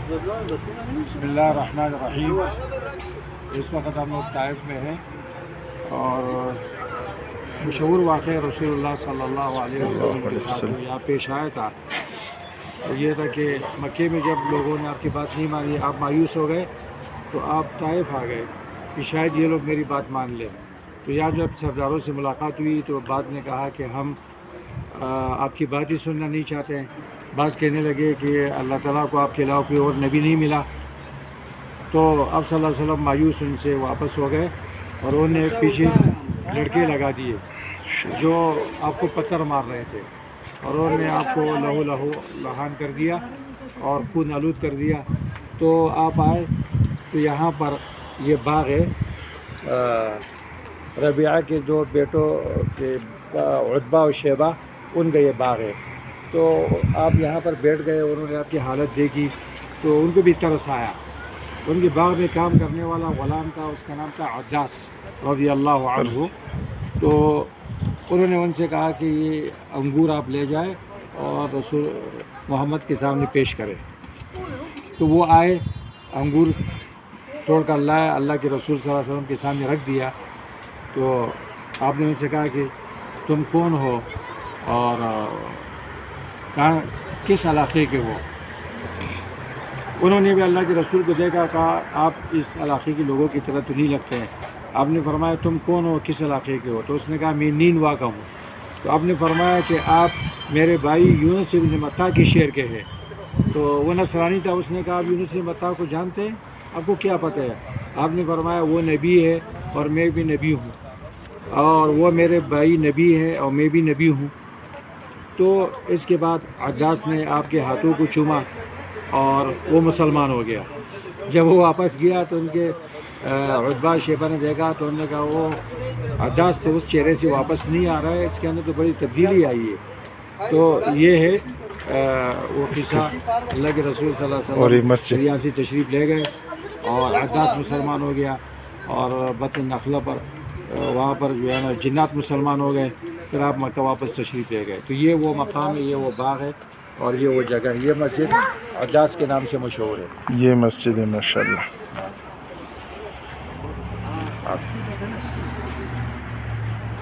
بسم اللہ الرحمن الرحیم۔ اس وقت ہم لوگ طائف میں ہیں اور مشہور واقعہ رسول اللہ صلی اللہ علیہ وسلم کے ساتھ جو یہاں پیش آیا تھا یہ تھا کہ مکے میں جب لوگوں نے آپ کی بات نہیں مانی، آپ مایوس ہو گئے تو آپ طائف آ گئے کہ شاید یہ لوگ میری بات مان لیں۔ تو یہاں جب سرداروں سے ملاقات ہوئی تو بعض نے کہا کہ ہم آپ کی بات ہی سننا نہیں چاہتے ہیں، بعض کہنے لگے کہ اللہ تعالیٰ کو آپ کے علاوہ کوئی اور نبی نہیں ملا۔ تو آپ صلی اللہ علیہ وسلم مایوس ان سے واپس ہو گئے اور انہوں نے پیچھے لڑکے لگا دیے جو آپ کو پتھر مار رہے تھے، اور انہوں نے آپ کو لہو لہان کر دیا اور خون آلود کر دیا۔ تو آپ آئے تو یہاں پر یہ باغ ہے، ربیعہ کے دو بیٹوں کے عتبہ اور شیبہ ان کا یہ باغ ہے۔ تو آپ یہاں پر بیٹھ گئے، انہوں نے آپ کی حالت دیکھی تو ان کو بھی ترس آیا۔ ان کے باغ میں کام کرنے والا غلام تھا، اس کا نام تھا عداس رضی اللہ عنہ۔ تو انہوں نے ان سے کہا کہ یہ انگور آپ لے جائیں اور رسول محمد کے سامنے پیش کریں۔ تو وہ آئے، انگور توڑ کر لائے، اللہ کے رسول صلی اللہ علیہ وسلم کے سامنے رکھ دیا۔ تو آپ نے ان سے کہا کہ تم کون ہو اور کہاں کس علاقے کے ہو؟ انہوں نے بھی اللہ کے رسول کو دیکھا، کہا آپ اس علاقے کے لوگوں کی طرح تو نہیں لگتے ہیں۔ آپ نے فرمایا تم کون ہو، کس علاقے کے ہو؟ تو اس نے کہا میں نینوا کا ہوں۔ تو آپ نے فرمایا کہ آپ میرے بھائی یونس بن متی کے شہر کے ہیں۔ تو وہ نصرانی تھا، اس نے کہا آپ یونس بن متی کو جانتے ہیں؟ آپ کو کیا پتہ ہے؟ آپ نے فرمایا وہ نبی ہے اور میں بھی نبی ہوں، اور وہ میرے بھائی نبی ہے اور میں بھی نبی ہوں۔ تو اس کے بعد عداس نے آپ کے ہاتھوں کو چوما اور وہ مسلمان ہو گیا۔ جب وہ واپس گیا تو ان کے عتبہ شیبہ نے دیکھا تو انہوں نے کہا وہ عداس تو اس چہرے سے واپس نہیں آ رہا ہے، اس کے اندر تو بڑی تبدیلی آئی ہے۔ تو یہ ہے وہ قصہ، اللہ کے رسول صلی اللہ علیہ وسلم یہاں سے تشریف لے گئے اور عداس مسلمان ہو گیا، اور بطن نخلہ پر وہاں پر جو ہے نا جنات مسلمان ہو گئے، پھر آپ مکہ واپس تشریف لے گئے۔ تو یہ وہ مقام ہے، یہ وہ باغ ہے اور یہ وہ جگہ ہے۔ یہ مسجد عداس کے نام سے مشہور ہے۔ یہ مسجد ہے ماشاء اللہ۔